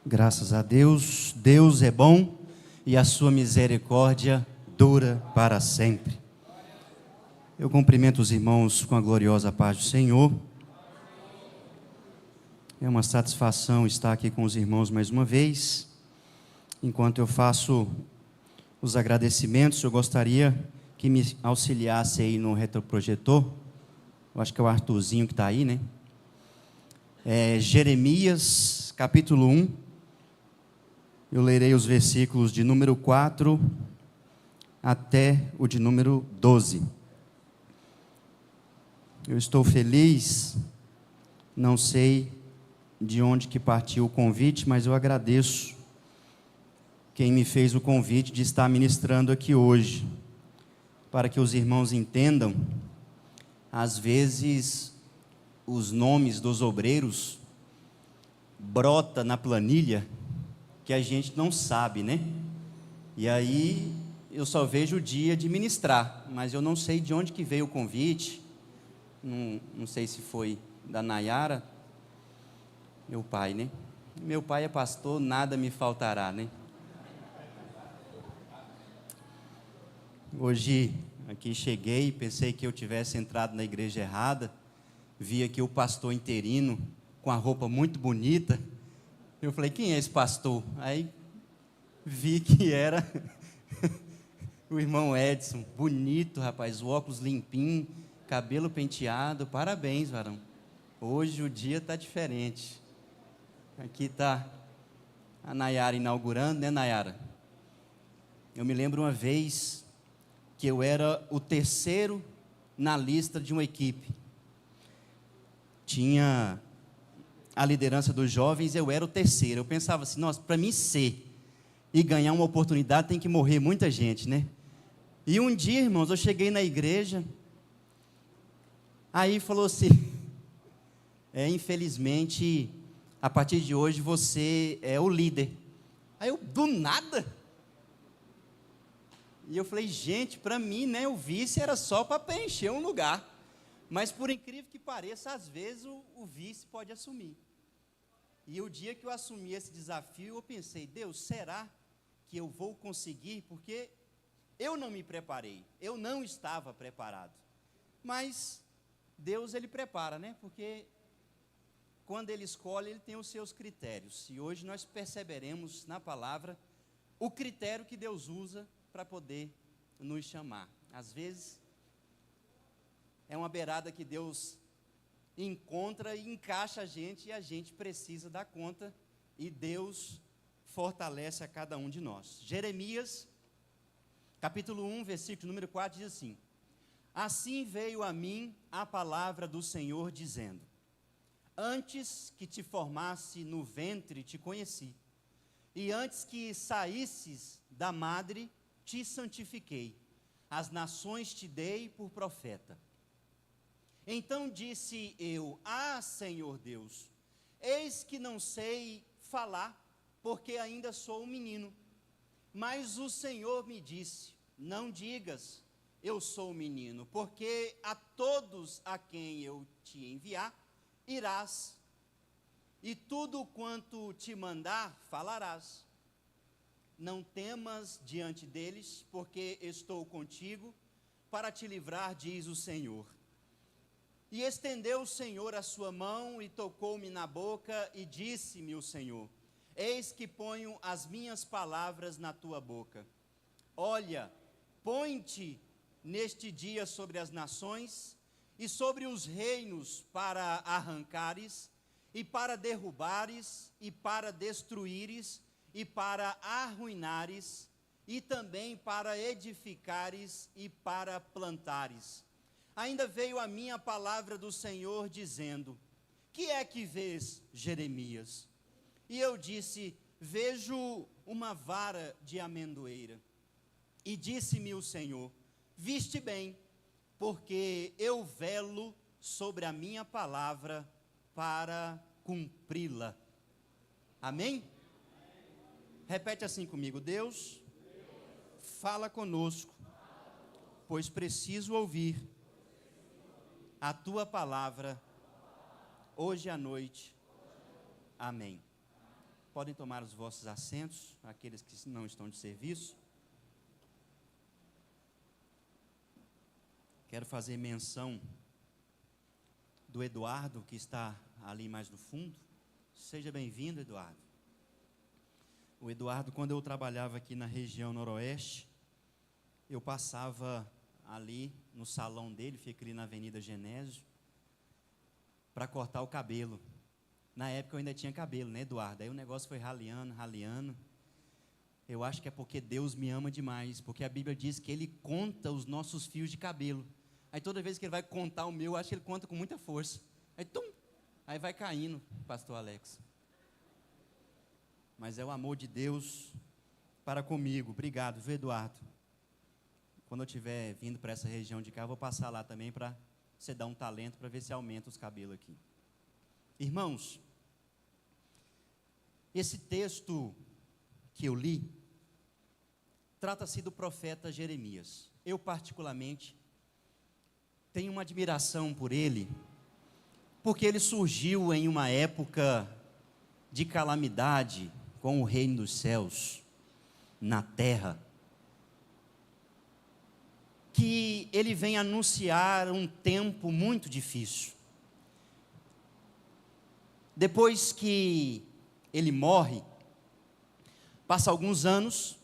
Graças a Deus, Deus é bom e a sua misericórdia dura para sempre. Eu cumprimento os irmãos com a gloriosa paz do Senhor. É uma satisfação estar aqui com os irmãos mais uma vez. Enquanto eu faço os agradecimentos, eu gostaria que me auxiliasse aí no retroprojetor. Eu acho que é o Arthurzinho que está aí, né? Jeremias, capítulo 1. Eu lerei os versículos de número 4 até o de número 12. Eu estou feliz, não sei de onde que partiu o convite, mas eu agradeço quem me fez o convite de estar ministrando aqui hoje, para que os irmãos entendam. Às vezes, os nomes dos obreiros brota na planilha que a gente não sabe, né? E aí eu só vejo o dia de ministrar, mas eu não sei de onde que veio o convite. Não sei se foi da Nayara, meu pai, né? Meu pai é pastor, nada me faltará, né? Hoje aqui cheguei, pensei que eu tivesse entrado na igreja errada, vi aqui o pastor interino com a roupa muito bonita. Eu falei, quem é esse pastor? Aí vi que era o irmão Edson, bonito, rapaz, o óculos limpinho, cabelo penteado. Parabéns, varão. Hoje o dia está diferente. Aqui está a Nayara inaugurando, né, Nayara? Eu me lembro uma vez que eu era o terceiro na lista de uma equipe. Tinha a liderança dos jovens, eu era o terceiro. Eu pensava assim, nossa, para mim ser e ganhar uma oportunidade tem que morrer muita gente, né? E um dia, irmãos, eu cheguei na igreja, aí falou assim, infelizmente, a partir de hoje você é o líder. Aí eu, do nada? E eu falei, gente, para mim, né, o vice era só para preencher um lugar. Mas, por incrível que pareça, às vezes o vice pode assumir. E o dia que eu assumi esse desafio, eu pensei, Deus, será que eu vou conseguir? Porque eu não me preparei, eu não estava preparado. Mas Deus, Ele prepara, né? Porque quando Ele escolhe, Ele tem os seus critérios. E hoje nós perceberemos na palavra o critério que Deus usa para poder nos chamar. Às vezes, é uma beirada que Deus encontra e encaixa a gente, e a gente precisa dar conta, e Deus fortalece a cada um de nós. Jeremias, capítulo 1, versículo número 4, diz assim: Assim veio a mim a palavra do Senhor, dizendo: Antes que te formasse no ventre te conheci, e antes que saísses da madre te santifiquei, as nações te dei por profeta. Então disse eu, Senhor Deus, eis que não sei falar, porque ainda sou um menino. Mas o Senhor me disse, não digas, eu sou um menino, porque a todos a quem eu te enviar, irás, e tudo quanto te mandar, falarás. Não temas diante deles, porque estou contigo, para te livrar, diz o Senhor. E estendeu o Senhor a sua mão e tocou-me na boca e disse-me o Senhor: Eis que ponho as minhas palavras na tua boca. Olha, põe-te neste dia sobre as nações e sobre os reinos para arrancares e para derrubares e para destruíres e para arruinares e também para edificares e para plantares. Ainda veio a mim a palavra do Senhor dizendo: Que é que vês, Jeremias? E eu disse: Vejo uma vara de amendoeira. E disse-me o Senhor: Viste bem, porque eu velo sobre a minha palavra para cumpri-la. Amém? Repete assim comigo: Deus, fala conosco, pois preciso ouvir a tua palavra hoje à noite. Amém. Podem tomar os vossos assentos, aqueles que não estão de serviço. Quero fazer menção do Eduardo, que está ali mais no fundo. Seja bem-vindo, Eduardo. O Eduardo, quando eu trabalhava aqui na região noroeste, eu passava ali no salão dele, fica ali na Avenida Genésio, para cortar o cabelo. Na época eu ainda tinha cabelo, né, Eduardo? Aí o negócio foi raliando. Eu acho que é porque Deus me ama demais, porque a Bíblia diz que Ele conta os nossos fios de cabelo. Aí toda vez que Ele vai contar o meu, eu acho que Ele conta com muita força. Aí, aí vai caindo, pastor Alex. Mas é o amor de Deus para comigo. Obrigado, viu, Eduardo? Quando eu estiver vindo para essa região de cá, eu vou passar lá também para você dar um talento para ver se aumenta os cabelos aqui. Irmãos, esse texto que eu li, trata-se do profeta Jeremias. Eu, particularmente, tenho uma admiração por ele, porque ele surgiu em uma época de calamidade com o reino dos céus na terra, que ele vem anunciar um tempo muito difícil. Depois que ele morre, passa alguns anos,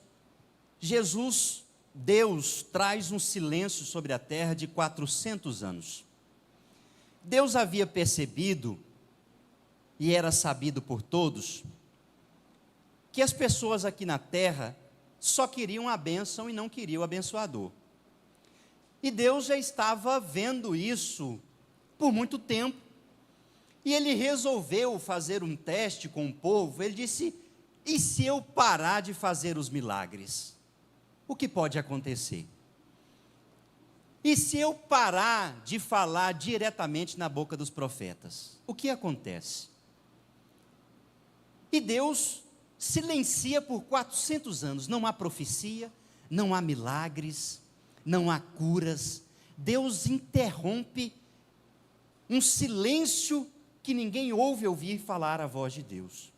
Deus traz um silêncio sobre a terra de 400 anos. Deus havia percebido, e era sabido por todos, que as pessoas aqui na terra só queriam a bênção e não queriam o abençoador. E Deus já estava vendo isso por muito tempo. E ele resolveu fazer um teste com o povo. Ele disse: e se eu parar de fazer os milagres? O que pode acontecer? E se eu parar de falar diretamente na boca dos profetas? O que acontece? E Deus silencia por 400 anos. Não há profecia, não há milagres, não há curas. Deus interrompe um silêncio que ninguém ouve ouvir falar a voz de Deus.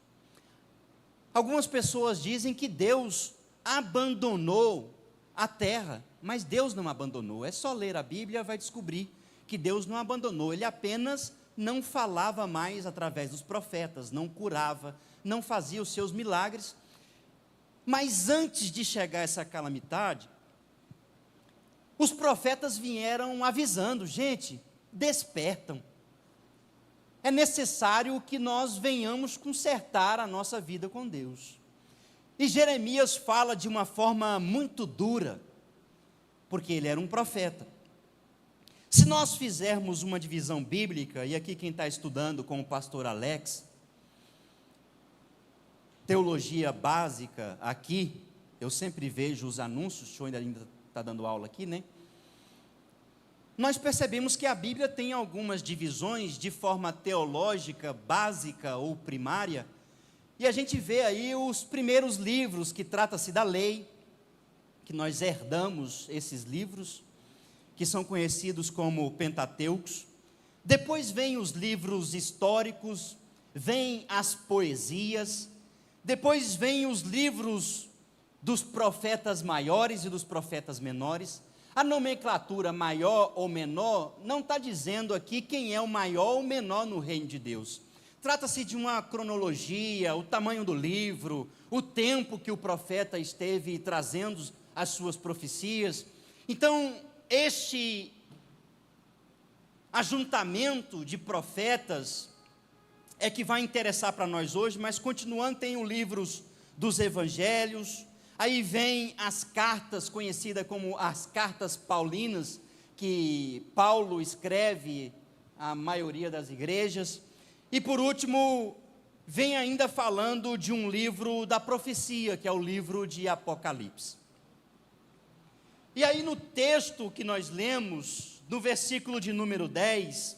Algumas pessoas dizem que Deus abandonou a terra, mas Deus não abandonou. É só ler a Bíblia, vai descobrir que Deus não abandonou. Ele apenas não falava mais através dos profetas, não curava, não fazia os seus milagres. Mas antes de chegar essa calamidade, os profetas vieram avisando: gente, despertam. É necessário que nós venhamos consertar a nossa vida com Deus. E Jeremias fala de uma forma muito dura, porque ele era um profeta. Se nós fizermos uma divisão bíblica, e aqui quem está estudando com o pastor Alex, teologia básica aqui, eu sempre vejo os anúncios, o senhor ainda está dando aula aqui, né? Nós percebemos que a Bíblia tem algumas divisões de forma teológica, básica ou primária, e a gente vê aí os primeiros livros que trata-se da lei, que nós herdamos esses livros, que são conhecidos como Pentateucos. Depois vem os livros históricos, vem as poesias, depois vem os livros dos profetas maiores e dos profetas menores. A nomenclatura maior ou menor não está dizendo aqui quem é o maior ou menor no reino de Deus. Trata-se de uma cronologia, o tamanho do livro, o tempo que o profeta esteve trazendo as suas profecias. Então, este ajuntamento de profetas é que vai interessar para nós hoje, mas continuando, tem os livros dos evangelhos. Aí vem as cartas, conhecidas como as cartas paulinas, que Paulo escreve à maioria das igrejas. E por último, vem ainda falando de um livro da profecia, que é o livro de Apocalipse. E aí no texto que nós lemos, no versículo de número 10,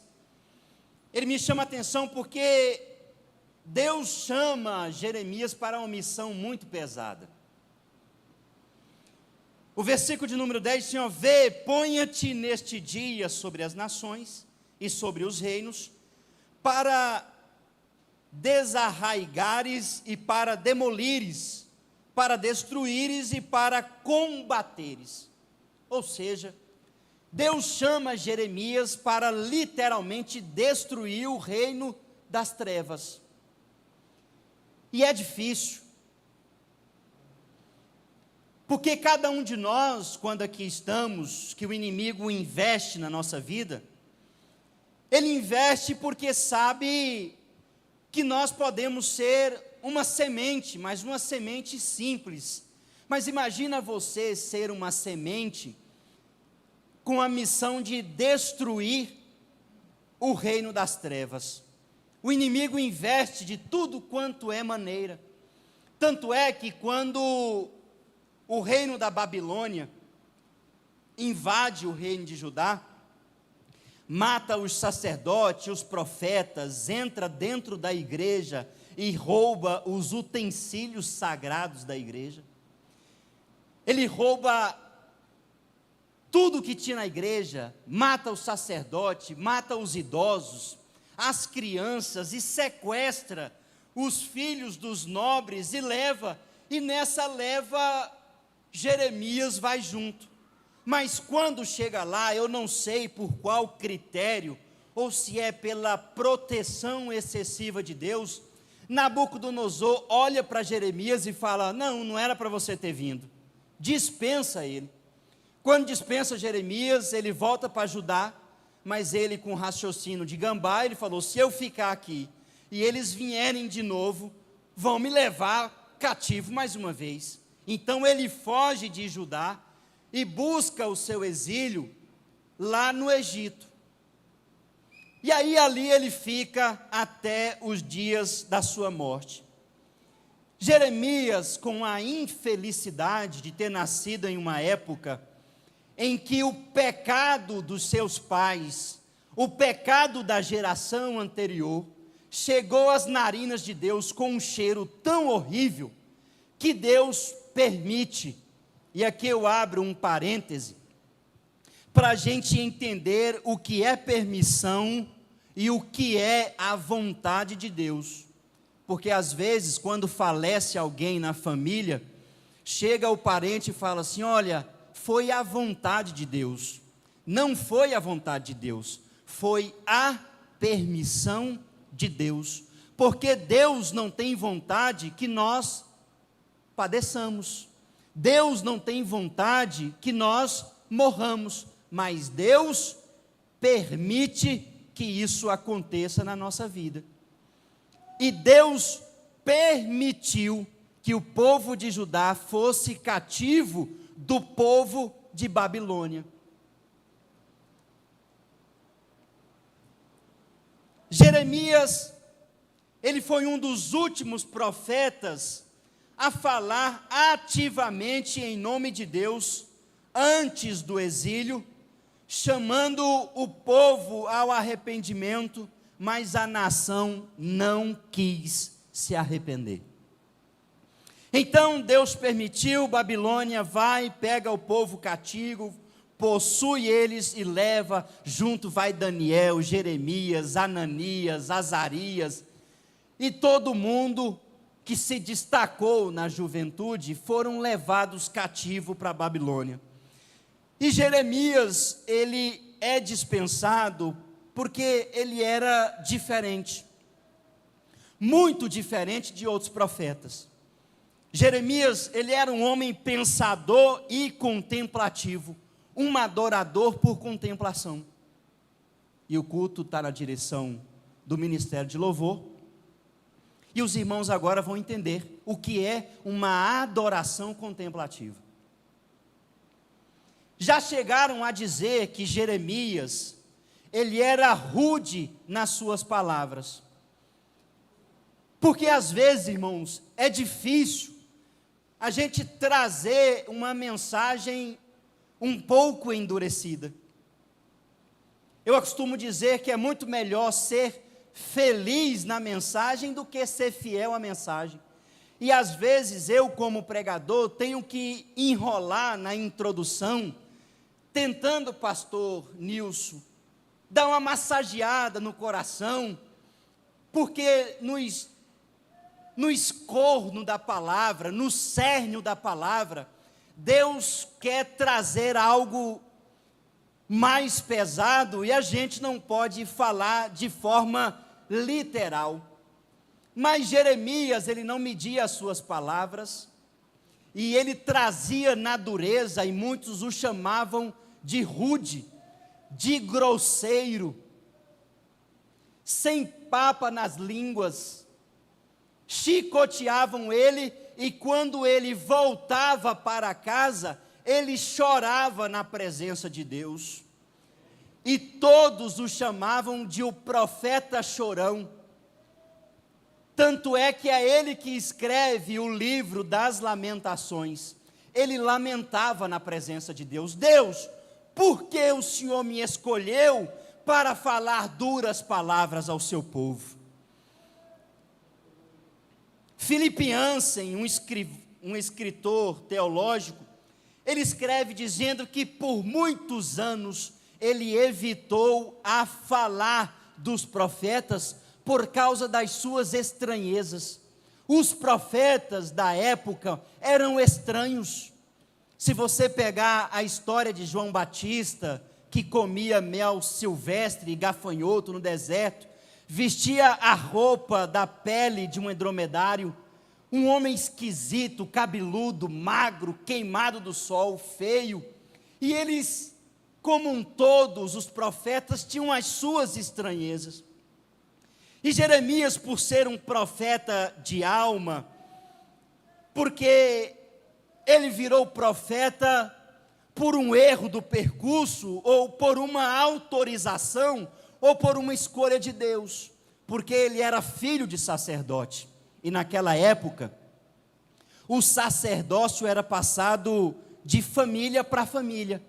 ele me chama a atenção porque Deus chama Jeremias para uma missão muito pesada. O versículo de número 10 diz: vê, ponha-te neste dia sobre as nações e sobre os reinos, para desarraigares e para demolires, para destruíres e para combateres. Ou seja, Deus chama Jeremias para literalmente destruir o reino das trevas. E é difícil, porque cada um de nós, quando aqui estamos, que o inimigo investe na nossa vida, ele investe porque sabe que nós podemos ser uma semente, mas uma semente simples. Mas imagina você ser uma semente com a missão de destruir o reino das trevas. O inimigo investe de tudo quanto é maneira. Tanto é que quando o reino da Babilônia invade o reino de Judá, mata os sacerdotes, os profetas, entra dentro da igreja e rouba os utensílios sagrados da igreja. Ele rouba tudo que tinha na igreja, mata o sacerdote, mata os idosos, as crianças, e sequestra os filhos dos nobres e nessa leva Jeremias vai junto. Mas quando chega lá, eu não sei por qual critério, ou se é pela proteção excessiva de Deus, Nabucodonosor olha para Jeremias e fala: não era para você ter vindo, dispensa ele. Quando dispensa Jeremias, ele volta para Judá, mas ele, com raciocínio de gambá, ele falou: se eu ficar aqui e eles vierem de novo, vão me levar cativo mais uma vez. Então ele foge de Judá e busca o seu exílio lá no Egito. E aí ali ele fica até os dias da sua morte. Jeremias, com a infelicidade de ter nascido em uma época em que o pecado dos seus pais, o pecado da geração anterior, chegou às narinas de Deus com um cheiro tão horrível, que Deus permite, e aqui eu abro um parêntese, para a gente entender o que é permissão e o que é a vontade de Deus. Porque às vezes, quando falece alguém na família, chega o parente e fala assim: olha, foi a vontade de Deus. Não foi a vontade de Deus, foi a permissão de Deus. Porque Deus não tem vontade que nós padeçamos. Deus não tem vontade que nós morramos, mas Deus permite que isso aconteça na nossa vida. E Deus permitiu que o povo de Judá fosse cativo do povo de Babilônia. Jeremias, ele foi um dos últimos profetas a falar ativamente em nome de Deus, antes do exílio, chamando o povo ao arrependimento, mas a nação não quis se arrepender. Então Deus permitiu, Babilônia vai, pega o povo cativo, possui eles e leva, junto vai Daniel, Jeremias, Ananias, Azarias, e todo mundo que se destacou na juventude foram levados cativo para a Babilônia. E Jeremias, ele é dispensado porque ele era diferente, muito diferente de outros profetas. Jeremias, ele era um homem pensador e contemplativo, um adorador por contemplação. E o culto está na direção do Ministério de Louvor, e os irmãos agora vão entender o que é uma adoração contemplativa. Já chegaram a dizer que Jeremias, ele era rude nas suas palavras. Porque às vezes, irmãos, é difícil a gente trazer uma mensagem um pouco endurecida. Eu costumo dizer que é muito melhor ser feliz na mensagem do que ser fiel à mensagem. E às vezes eu, como pregador, tenho que enrolar na introdução, tentando, pastor Nilson, dar uma massageada no coração, porque no escorno da palavra, no cerne da palavra, Deus quer trazer algo mais pesado e a gente não pode falar de forma literal. Mas Jeremias, ele não media as suas palavras e ele trazia na dureza, e muitos o chamavam de rude, de grosseiro, sem papa nas línguas, chicoteavam ele, e quando ele voltava para casa, ele chorava na presença de Deus, e todos o chamavam de o profeta chorão. Tanto é que é ele que escreve o livro das lamentações. Ele lamentava na presença de Deus: Deus, por que o Senhor me escolheu para falar duras palavras ao seu povo? Philip Yancey, um escritor teológico, ele escreve dizendo que por muitos anos ele evitou a falar dos profetas por causa das suas estranhezas. Os profetas da época eram estranhos. Se você pegar a história de João Batista, que comia mel silvestre e gafanhoto no deserto, vestia a roupa da pele de um dromedário, um homem esquisito, cabeludo, magro, queimado do sol, feio, e eles, como todos os profetas, tinham as suas estranhezas. E Jeremias, por ser um profeta de alma, porque ele virou profeta por um erro do percurso, ou por uma autorização, ou por uma escolha de Deus, porque ele era filho de sacerdote, e naquela época, o sacerdócio era passado de família para família.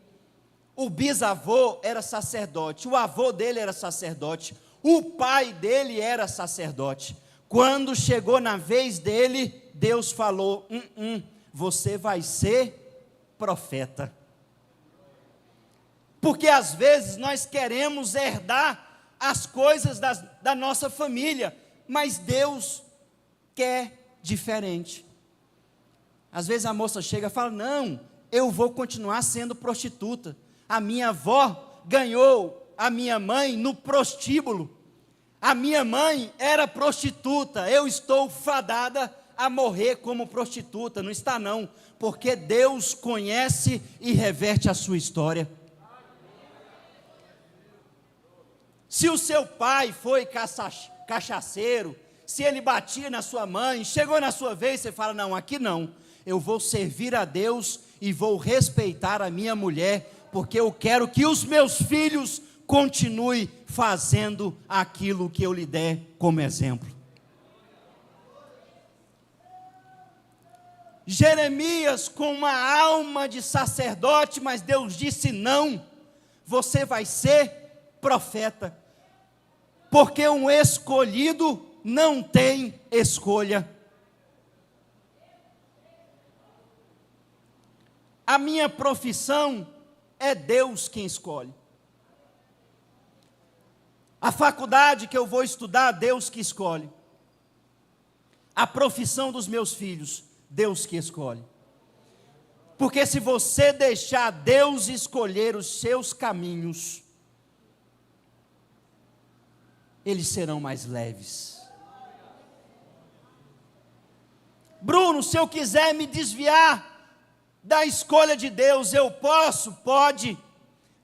O bisavô era sacerdote, o avô dele era sacerdote, o pai dele era sacerdote. Quando chegou na vez dele, Deus falou: você vai ser profeta. Porque às vezes nós queremos herdar as coisas da nossa família, mas Deus quer diferente. Às vezes a moça chega e fala: não, eu vou continuar sendo prostituta. A minha avó ganhou a minha mãe no prostíbulo. A minha mãe era prostituta, eu estou fadada a morrer como prostituta. Não está não, porque Deus conhece e reverte a sua história. Se o seu pai foi cachaceiro, se ele batia na sua mãe, chegou na sua vez, você fala: não, aqui não, eu vou servir a Deus e vou respeitar a minha mulher, porque eu quero que os meus filhos continuem fazendo aquilo que eu lhe der como exemplo. Jeremias, com uma alma de sacerdote, mas Deus disse: não, você vai ser profeta, porque um escolhido não tem escolha. A minha profissão é Deus quem escolhe. A faculdade que eu vou estudar, Deus que escolhe. A profissão dos meus filhos, Deus que escolhe. Porque se você deixar Deus escolher os seus caminhos, eles serão mais leves. Bruno, se eu quiser me desviar da escolha de Deus, eu posso? Pode.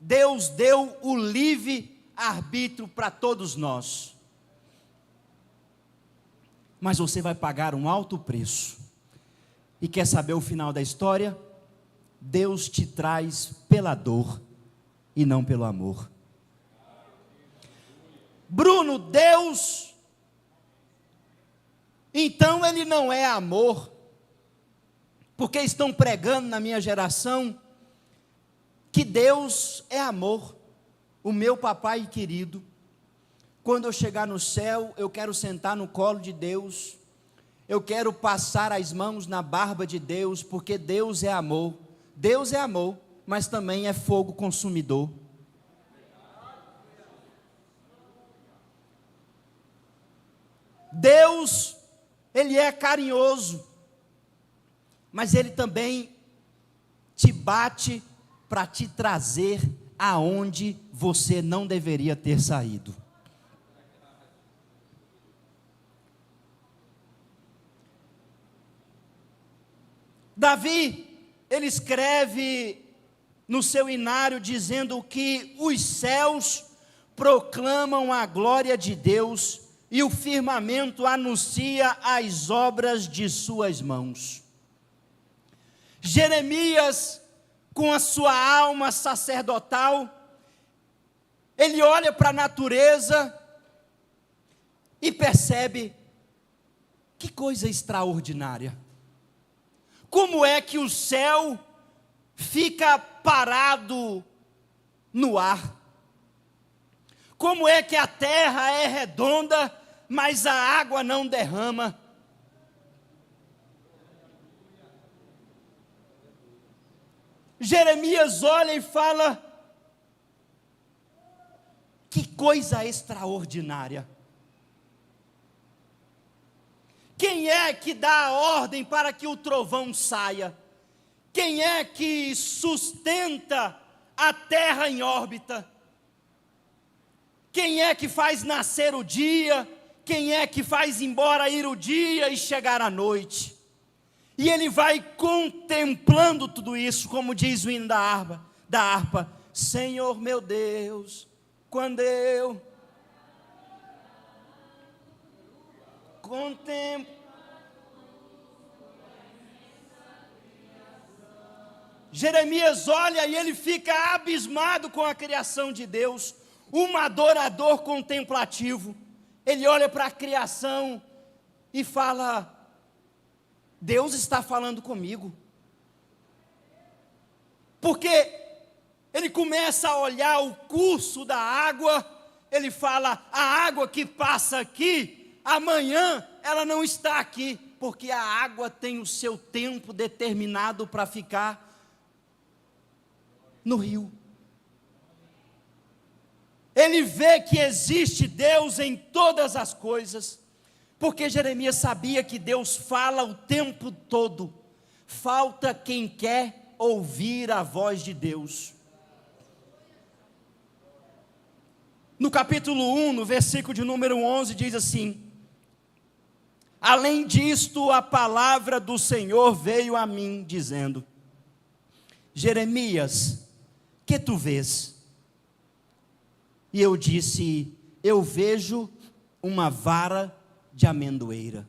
Deus deu o livre arbítrio para todos nós. Mas você vai pagar um alto preço. E quer saber o final da história? Deus te traz pela dor e não pelo amor. Bruno, Deus, então ele não é amor, porque estão pregando na minha geração que Deus é amor. O meu papai querido, quando eu chegar no céu, eu quero sentar no colo de Deus, eu quero passar as mãos na barba de Deus, porque Deus é amor. Deus é amor, mas também é fogo consumidor. Deus, Ele é carinhoso, mas Ele também te bate para te trazer aonde você não deveria ter saído. Davi, ele escreve no seu inário dizendo que os céus proclamam a glória de Deus e o firmamento anuncia as obras de suas mãos. Jeremias, com a sua alma sacerdotal, ele olha para a natureza e percebe que coisa extraordinária. Como é que o céu fica parado no ar? Como é que a terra é redonda, mas a água não derrama? Jeremias olha e fala: que coisa extraordinária. Quem é que dá a ordem para que o trovão saia? Quem é que sustenta a terra em órbita? Quem é que faz nascer o dia? Quem é que faz embora ir o dia e chegar a noite? E ele vai contemplando tudo isso, como diz o hino da harpa. Senhor meu Deus, quando eu contemplo. Jeremias olha e ele fica abismado com a criação de Deus, um adorador contemplativo. Ele olha para a criação e fala: Deus está falando comigo. Porque ele começa a olhar o curso da água, ele fala: a água que passa aqui, amanhã ela não está aqui, porque a água tem o seu tempo determinado para ficar no rio. Ele vê que existe Deus em todas as coisas, porque Jeremias sabia que Deus fala o tempo todo. Falta quem quer ouvir a voz de Deus. No capítulo 1, no versículo de número 11, diz assim: além disto, a palavra do Senhor veio a mim, dizendo: Jeremias, que tu vês? E eu disse: eu vejo uma vara de amendoeira.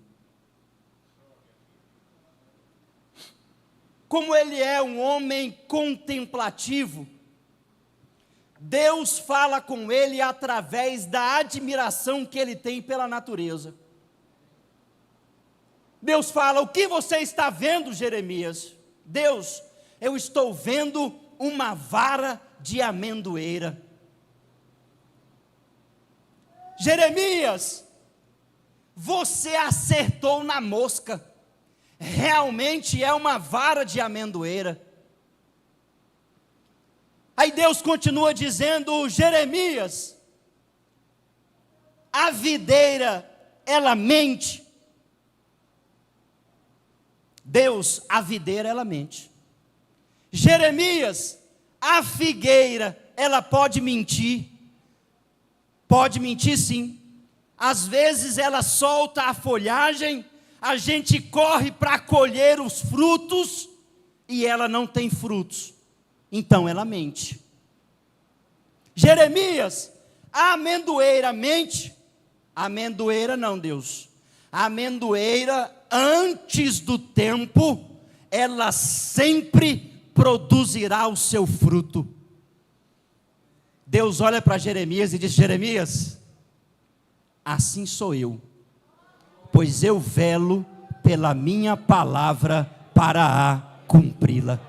Como ele é um homem contemplativo, Deus fala com ele através da admiração que ele tem pela natureza. Deus fala: o que você está vendo, Jeremias? Deus, eu estou vendo uma vara de amendoeira. Jeremias, você acertou na mosca. Realmente é uma vara de amendoeira. Aí Deus continua dizendo: Jeremias, a videira, ela mente. Deus, a videira, ela mente. Jeremias, a figueira, ela pode mentir. Pode mentir sim. Às vezes ela solta a folhagem, a gente corre para colher os frutos, e ela não tem frutos. Então ela mente. Jeremias, a amendoeira mente? A amendoeira não, Deus. A amendoeira, antes do tempo, ela sempre produzirá o seu fruto. Deus olha para Jeremias e diz: Jeremias, assim sou eu, pois eu velo pela minha palavra para a cumpri-la.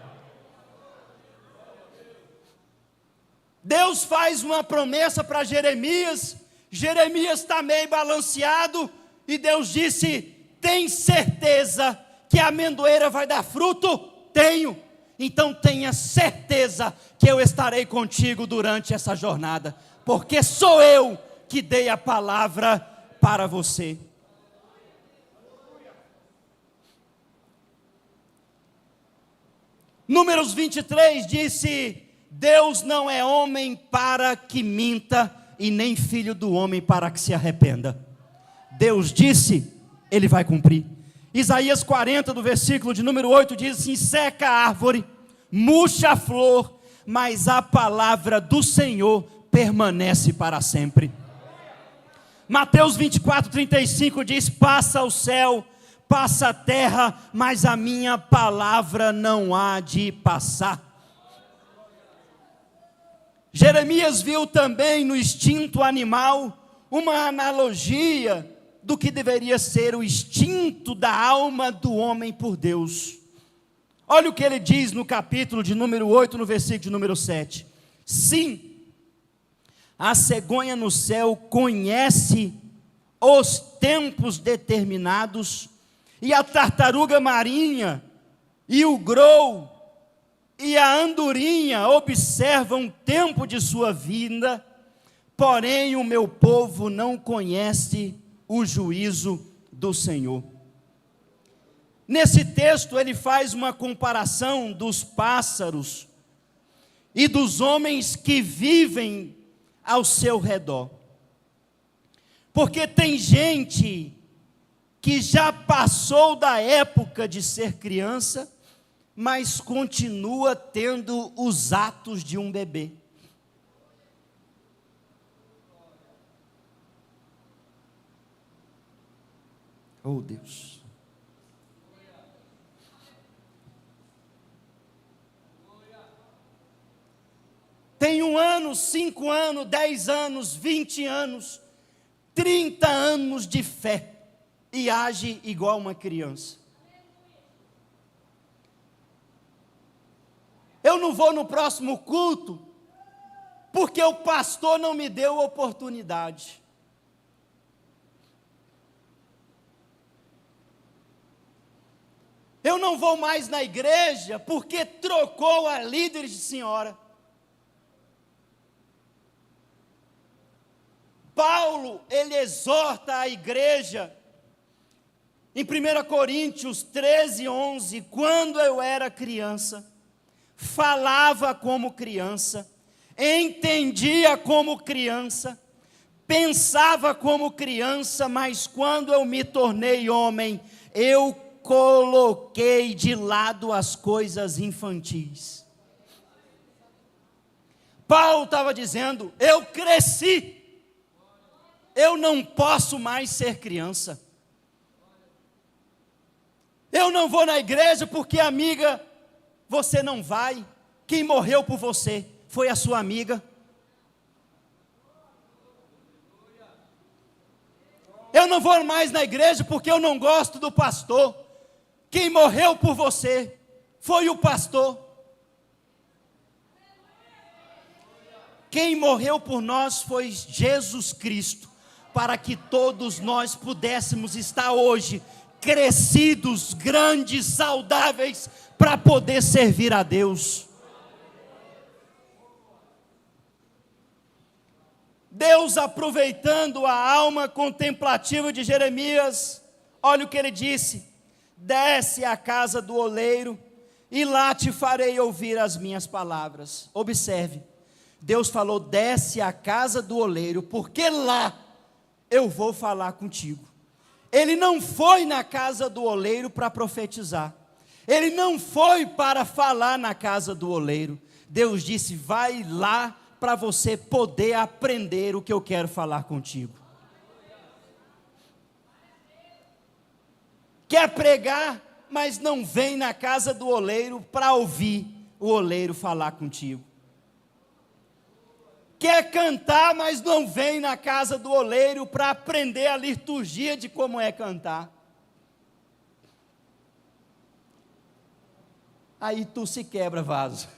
Deus faz uma promessa para Jeremias. Jeremias está meio balanceado, e Deus disse: tem certeza que a amendoeira vai dar fruto? Tenho. Então tenha certeza que eu estarei contigo durante essa jornada, porque sou eu que dei a palavra para você. Números 23 disse: Deus não é homem para que minta, e nem filho do homem para que se arrependa. Deus disse, Ele vai cumprir. Isaías 40, do versículo de número 8, diz assim: seca a árvore, murcha a flor, mas a palavra do Senhor permanece para sempre. Mateus 24, 35 diz: passa o céu, passa a terra, mas a minha palavra não há de passar. Jeremias viu também no instinto animal uma analogia do que deveria ser o instinto da alma do homem por Deus. Olha o que ele diz no capítulo de número 8, no versículo de número 7. Sim, a cegonha no céu conhece os tempos determinados, e a tartaruga marinha, e o grou, e a andorinha observam o tempo de sua vinda, porém o meu povo não conhece o juízo do Senhor. Nesse texto ele faz uma comparação dos pássaros e dos homens que vivem ao seu redor. Porque tem gente que já passou da época de ser criança, mas continua tendo os atos de um bebê. Oh Deus. Tem 1 ano, 5 anos, 10 anos, 20 anos, 30 anos de fé e age igual uma criança. Eu não vou no próximo culto porque o pastor não me deu oportunidade. Eu não vou mais na igreja porque trocou a líder de senhora. Paulo, ele exorta a igreja, em 1 Coríntios 13, 11, quando eu era criança, falava como criança, entendia como criança, pensava como criança, mas quando eu me tornei homem, eu coloquei de lado as coisas infantis. Paulo estava dizendo: eu cresci, eu não posso mais ser criança. Eu não vou na igreja porque, amiga, você não vai. Quem morreu por você foi a sua amiga. Eu não vou mais na igreja porque eu não gosto do pastor. Quem morreu por você foi o pastor. Quem morreu por nós foi Jesus Cristo, para que todos nós pudéssemos estar hoje crescidos, grandes, saudáveis, para poder servir a Deus. Deus, aproveitando a alma contemplativa de Jeremias, olha o que ele disse: desce à casa do oleiro, e lá te farei ouvir as minhas palavras. Observe, Deus falou: desce à casa do oleiro, porque lá eu vou falar contigo. Ele não foi na casa do oleiro para profetizar. Ele não foi para falar na casa do oleiro. Deus disse: vai lá para você poder aprender o que eu quero falar contigo. Quer pregar, mas não vem na casa do oleiro para ouvir o oleiro falar contigo. Quer cantar, mas não vem na casa do oleiro para aprender a liturgia de como é cantar. Aí tu se quebra, vaso.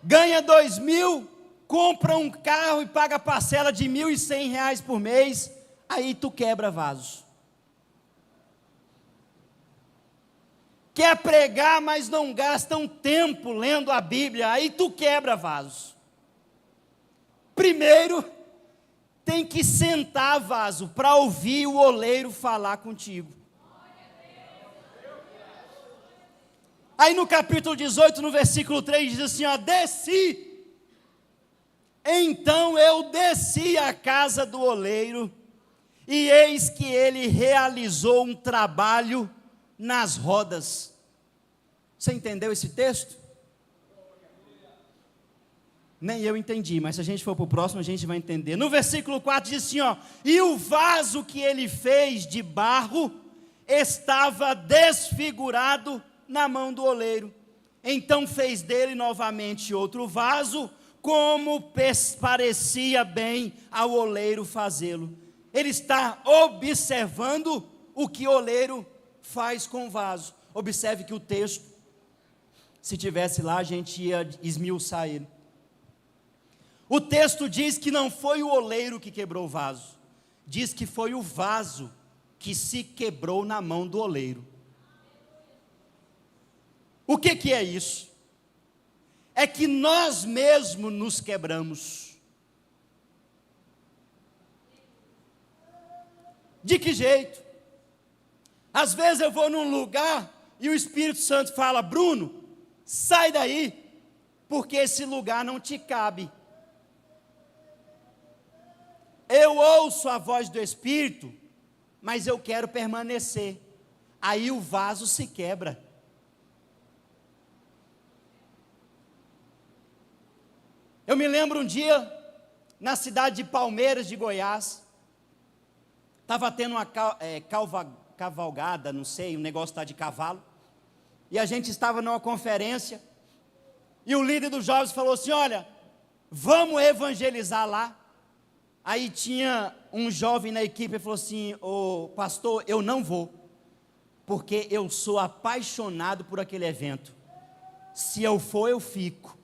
Ganha 2.000, compra um carro e paga parcela de R$ 1.100 por mês, aí tu quebra, vaso. Quer pregar, mas não gasta um tempo lendo a Bíblia, aí tu quebra, vaso. Primeiro, tem que sentar, vaso, para ouvir o oleiro falar contigo. Aí no capítulo 18, no versículo 3, diz assim, ó, desci. Então eu desci à casa do oleiro, e eis que ele realizou um trabalho nas rodas. Você entendeu esse texto? Nem eu entendi, mas se a gente for para o próximo, a gente vai entender. No versículo 4 diz assim, ó, e o vaso que ele fez de barro estava desfigurado na mão do oleiro. Então fez dele novamente outro vaso, como parecia bem ao oleiro fazê-lo. Ele está observando o que o oleiro faz com o vaso. Observe que o texto, se tivesse lá, a gente ia esmiuçar ele. O texto diz que não foi o oleiro que quebrou o vaso, diz que foi o vaso que se quebrou na mão do oleiro. O que é isso? É que nós mesmos nos quebramos. De que jeito? Às vezes eu vou num lugar e o Espírito Santo fala, Bruno, sai daí, porque esse lugar não te cabe. Eu ouço a voz do Espírito, mas eu quero permanecer. Aí o vaso se quebra. Eu me lembro um dia, na cidade de Palmeiras, de Goiás, estava tendo uma cavalgada, não sei, um negócio está de cavalo, e a gente estava numa conferência, e o líder dos jovens falou assim, olha, vamos evangelizar lá. Aí tinha um jovem na equipe e falou assim, ô pastor, eu não vou, porque eu sou apaixonado por aquele evento. Se eu for, eu fico.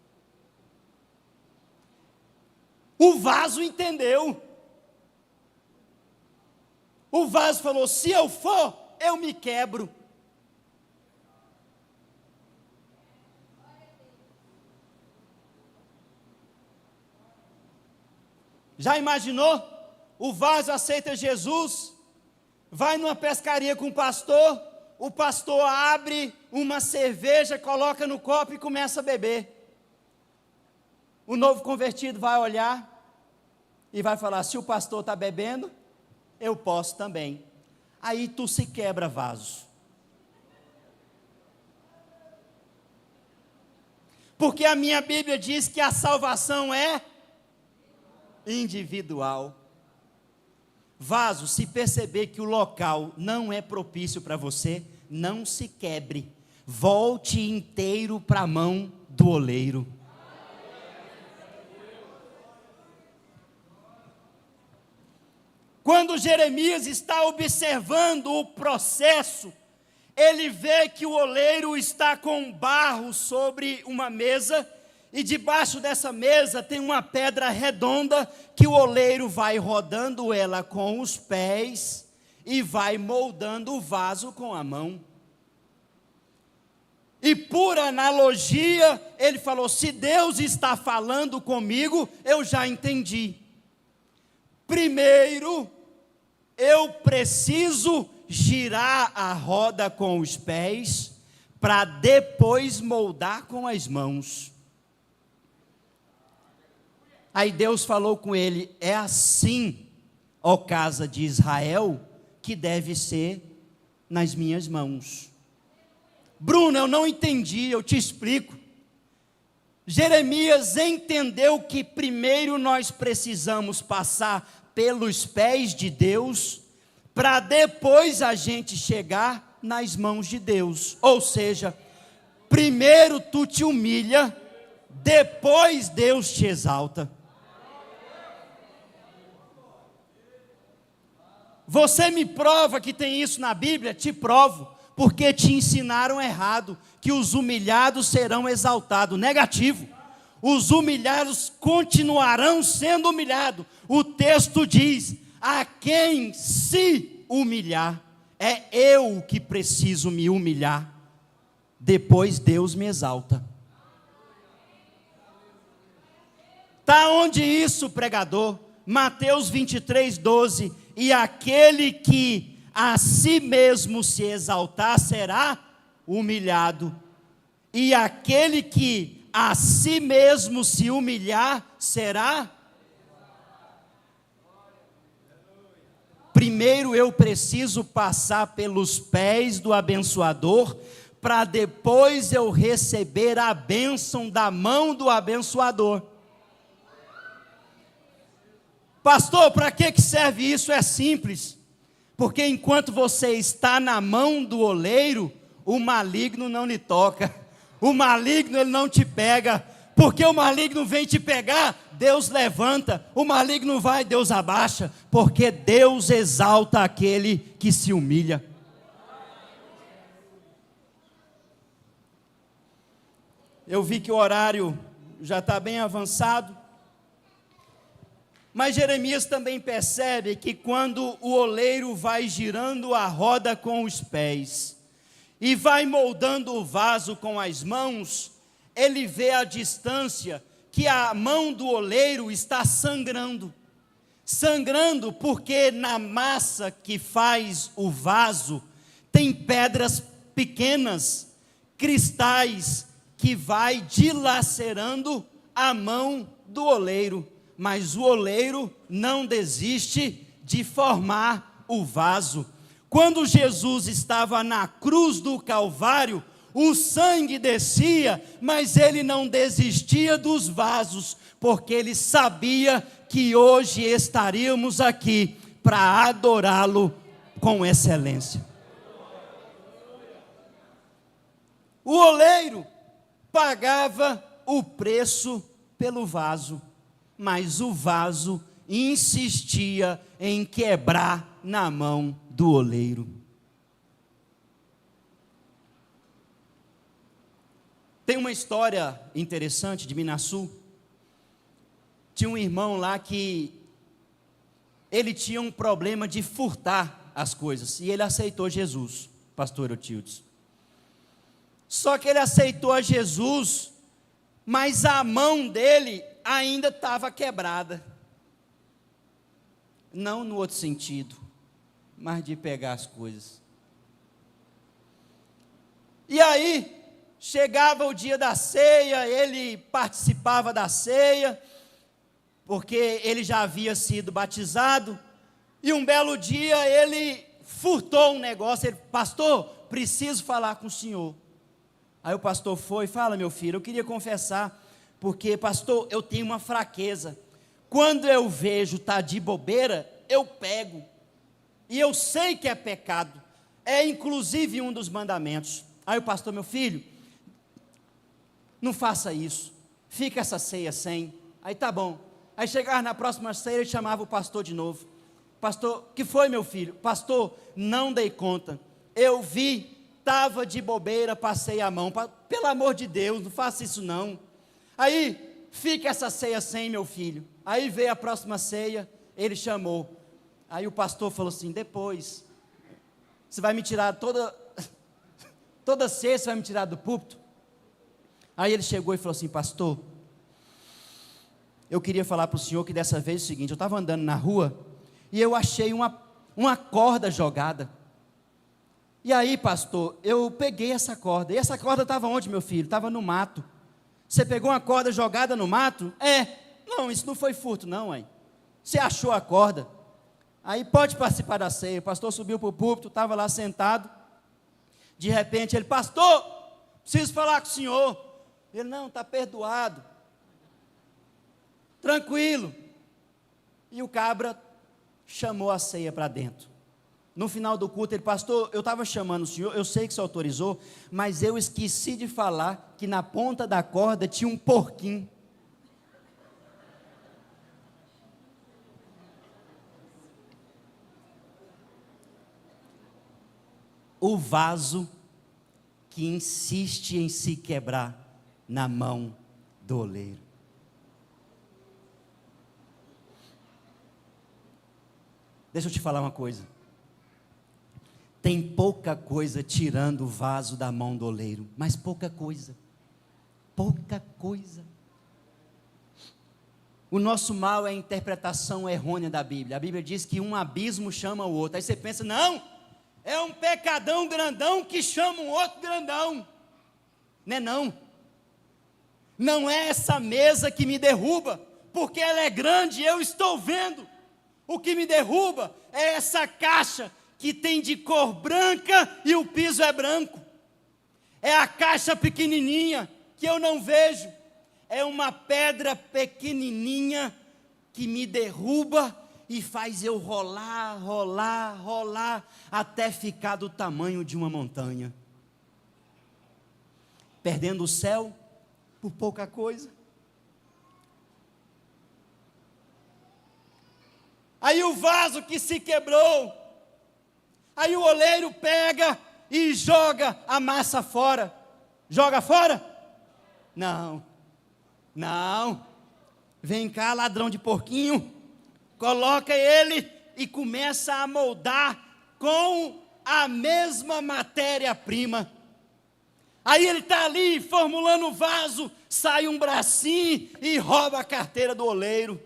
O vaso entendeu. O vaso falou, se eu for, eu me quebro. Já imaginou? O vaso aceita Jesus, vai numa pescaria com o pastor abre uma cerveja, coloca no copo e começa a beber. O novo convertido vai olhar e vai falar, se o pastor está bebendo, eu posso também. Aí tu se quebra, vaso. Porque a minha Bíblia diz que a salvação é individual. Vaso, se perceber que o local não é propício para você, não se quebre. Volte inteiro para a mão do oleiro. Quando Jeremias está observando o processo, ele vê que o oleiro está com barro sobre uma mesa, e debaixo dessa mesa tem uma pedra redonda, que o oleiro vai rodando ela com os pés, e vai moldando o vaso com a mão. E por analogia, ele falou, se Deus está falando comigo, eu já entendi. Primeiro, eu preciso girar a roda com os pés, para depois moldar com as mãos. Aí Deus falou com ele, é assim, ó casa de Israel, que deve ser nas minhas mãos. Bruno, eu não entendi, eu te explico. Jeremias entendeu que primeiro nós precisamos passar pelos pés de Deus, para depois a gente chegar nas mãos de Deus. Ou seja, primeiro tu te humilha, depois Deus te exalta. Você me prova que tem isso na Bíblia? Te provo, porque te ensinaram errado, que os humilhados serão exaltados. Negativo. Os humilhados continuarão sendo humilhados. O texto diz, a quem se humilhar, é eu que preciso me humilhar, depois Deus me exalta. Está onde isso, pregador? Mateus 23, 12, e aquele que a si mesmo se exaltar será humilhado, e aquele que a si mesmo se humilhar será. Primeiro eu preciso passar pelos pés do abençoador, para depois eu receber a bênção da mão do abençoador. Pastor, para que serve isso? É simples. Porque enquanto você está na mão do oleiro, o maligno não lhe toca. O maligno ele não te pega. Porque o maligno vem te pegar, Deus levanta. O maligno vai, Deus abaixa. Porque Deus exalta aquele que se humilha. Eu vi que o horário já está bem avançado. Mas Jeremias também percebe que quando o oleiro vai girando a roda com os pés e vai moldando o vaso com as mãos, ele vê à distância que a mão do oleiro está sangrando. Sangrando porque na massa que faz o vaso tem pedras pequenas, cristais, que vai dilacerando a mão do oleiro. Mas o oleiro não desiste de formar o vaso. Quando Jesus estava na cruz do Calvário, o sangue descia, mas ele não desistia dos vasos, porque ele sabia que hoje estaríamos aqui para adorá-lo com excelência. O oleiro pagava o preço pelo vaso, mas o vaso insistia em quebrar na mão do oleiro. Tem uma história interessante de Minasul. Tinha um irmão lá que ele tinha um problema de furtar as coisas, e ele aceitou Jesus, pastor Eutildes. Só que ele aceitou a Jesus, mas a mão dele ainda estava quebrada. Não no outro sentido, mas de pegar as coisas. E aí, chegava o dia da ceia, ele participava da ceia, porque ele já havia sido batizado, e um belo dia ele furtou um negócio. Ele: pastor, preciso falar com o senhor. Aí o pastor foi: fala, meu filho, eu queria confessar, porque, pastor, eu tenho uma fraqueza. Quando eu vejo tá de bobeira, eu pego. E eu sei que é pecado. É inclusive um dos mandamentos. Aí o pastor: meu filho, não faça isso. Fica essa ceia sem. Aí tá bom. Aí chegava na próxima ceia, ele chamava o pastor de novo. Pastor, que foi, meu filho? Pastor, não dei conta. Eu vi, estava de bobeira, passei a mão. Pelo amor de Deus, não faça isso não. Aí, fica essa ceia sem, meu filho. Aí veio a próxima ceia, ele chamou. Aí o pastor falou assim: depois, você vai me tirar toda ceia, você vai me tirar do púlpito? Aí ele chegou e falou assim: pastor, eu queria falar para o senhor que dessa vez é o seguinte: eu estava andando na rua, e eu achei uma corda jogada. E aí, pastor, eu peguei essa corda. E essa corda estava onde, meu filho? Estava no mato. Você pegou uma corda jogada no mato? Não, isso não foi furto não, hein? Você achou a corda. Aí pode participar da ceia. O pastor subiu para o púlpito, estava lá sentado. De repente ele: pastor, preciso falar com o senhor. Ele: não, está perdoado. Tranquilo. E o cabra chamou a ceia para dentro. No final do culto ele: pastor, eu estava chamando o senhor, eu sei que você autorizou, mas eu esqueci de falar que na ponta da corda tinha um porquinho. O vaso que insiste em se quebrar na mão do oleiro. Deixa eu te falar uma coisa. Tem pouca coisa tirando o vaso da mão do oleiro, mas pouca coisa. Pouca coisa. O nosso mal é a interpretação errônea da Bíblia. A Bíblia diz que um abismo chama o outro. Aí você pensa: não, é um pecadão grandão que chama um outro grandão. Né não? Não é essa mesa que me derruba, porque ela é grande e eu estou vendo. O que me derruba é essa caixa que tem de cor branca e o piso é branco. É a caixa pequenininha que eu não vejo. É uma pedra pequenininha que me derruba e faz eu rolar, rolar, rolar, até ficar do tamanho de uma montanha. Perdendo o céu por pouca coisa. Aí o vaso que se quebrou, aí o oleiro pega e joga a massa fora. Joga fora? Não, não. Vem cá, ladrão de porquinho, coloca ele e começa a moldar com a mesma matéria-prima. Aí ele está ali formulando o vaso, sai um bracinho e rouba a carteira do oleiro.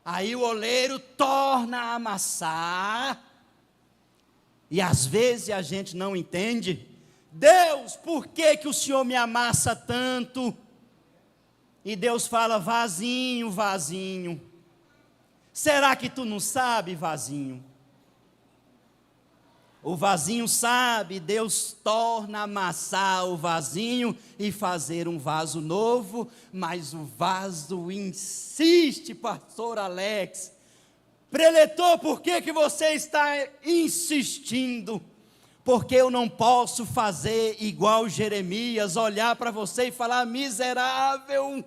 Aí o oleiro torna a amassar. E às vezes a gente não entende. Deus, por que que o Senhor me amassa tanto? E Deus fala, vasinho, vasinho. Será que tu não sabe, vasinho? O vasinho sabe, Deus torna a amassar o vasinho e fazer um vaso novo, mas o vaso insiste, pastor Alex. Preletor, por que que você está insistindo? Porque eu não posso fazer igual Jeremias, olhar para você e falar, miserável.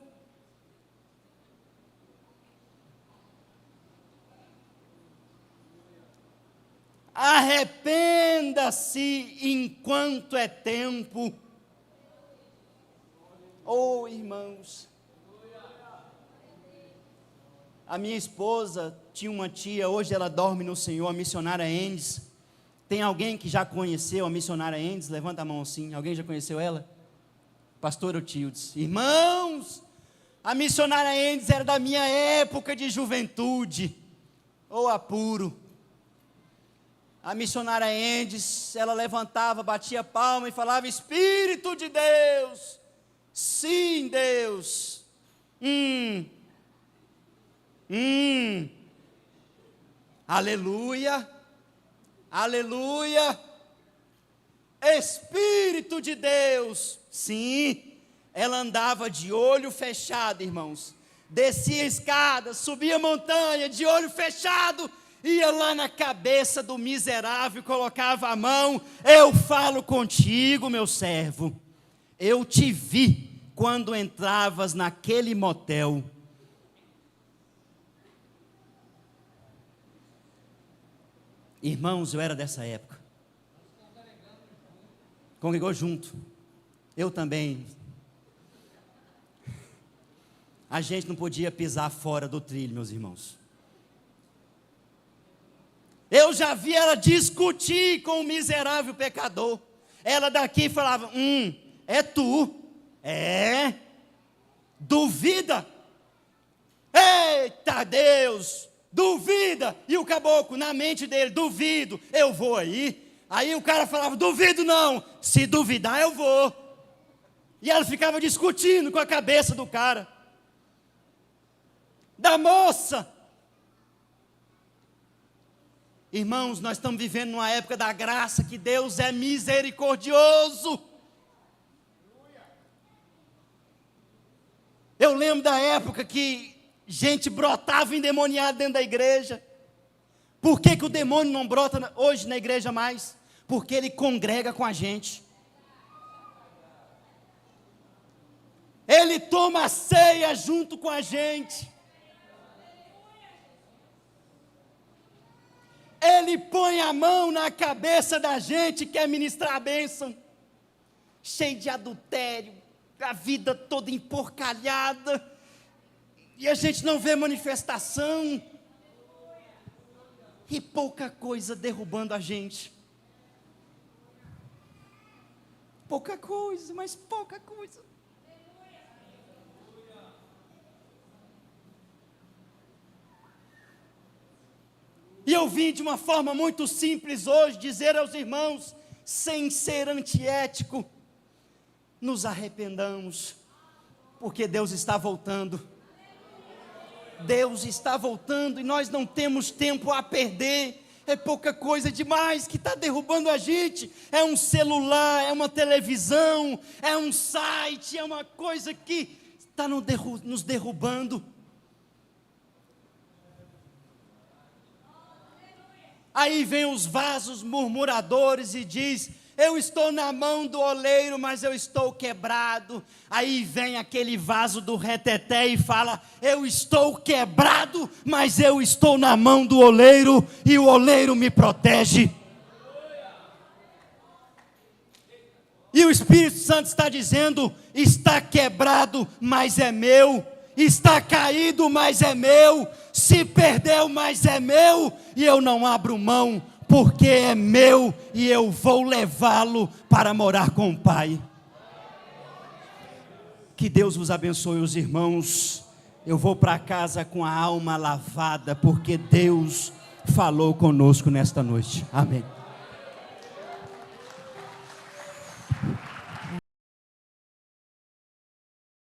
Arrependa-se enquanto é tempo. Oh, irmãos. A minha esposa tinha uma tia, hoje ela dorme no Senhor, a missionária Endes. Tem alguém que já conheceu a missionária Endes? Levanta a mão assim. Alguém já conheceu ela? Pastor Otildes. Irmãos, a missionária Endes era da minha época de juventude. Oh, apuro. A missionária Endes, ela levantava, batia palma e falava, Espírito de Deus, sim Deus, aleluia, aleluia, Espírito de Deus, sim, ela andava de olho fechado, irmãos, descia a escada, subia a montanha, de olho fechado, ia lá na cabeça do miserável, colocava a mão, eu falo contigo, meu servo, eu te vi quando entravas naquele motel. Irmãos, eu era dessa época. Congregou junto. Eu também. A gente não podia pisar fora do trilho, meus irmãos. Eu já vi ela discutir com o miserável pecador. Ela daqui falava, é tu. É. Duvida. Eita Deus. Duvida. E o caboclo na mente dele, duvido, eu vou aí. Aí o cara falava, duvido não. Se duvidar eu vou. E ela ficava discutindo com a cabeça do cara. Da moça. Irmãos, nós estamos vivendo numa época da graça, que Deus é misericordioso. Eu lembro da época que gente brotava endemoniada dentro da igreja. Por que que o demônio não brota hoje na igreja mais? Porque ele congrega com a gente. Ele toma a ceia junto com a gente. Ele põe a mão na cabeça da gente, quer ministrar a bênção, cheio de adultério, a vida toda emporcalhada, e a gente não vê manifestação, e pouca coisa derrubando a gente, pouca coisa, mas pouca coisa. E eu vim de uma forma muito simples hoje dizer aos irmãos, sem ser antiético, nos arrependamos, porque Deus está voltando. Deus está voltando e nós não temos tempo a perder. É pouca coisa demais que está derrubando a gente. É um celular, é uma televisão, é um site, é uma coisa que está nos derrubando. Aí vem os vasos murmuradores e diz: eu estou na mão do oleiro, mas eu estou quebrado. Aí vem aquele vaso do reteté e fala: eu estou quebrado, mas eu estou na mão do oleiro, e o oleiro me protege. E o Espírito Santo está dizendo: está quebrado, mas é meu. Está caído, mas é meu. Se perdeu, mas é meu. E eu não abro mão, porque é meu, e eu vou levá-lo para morar com o Pai. Que Deus vos abençoe, os irmãos. Eu vou para casa com a alma lavada, porque Deus falou conosco nesta noite. Amém.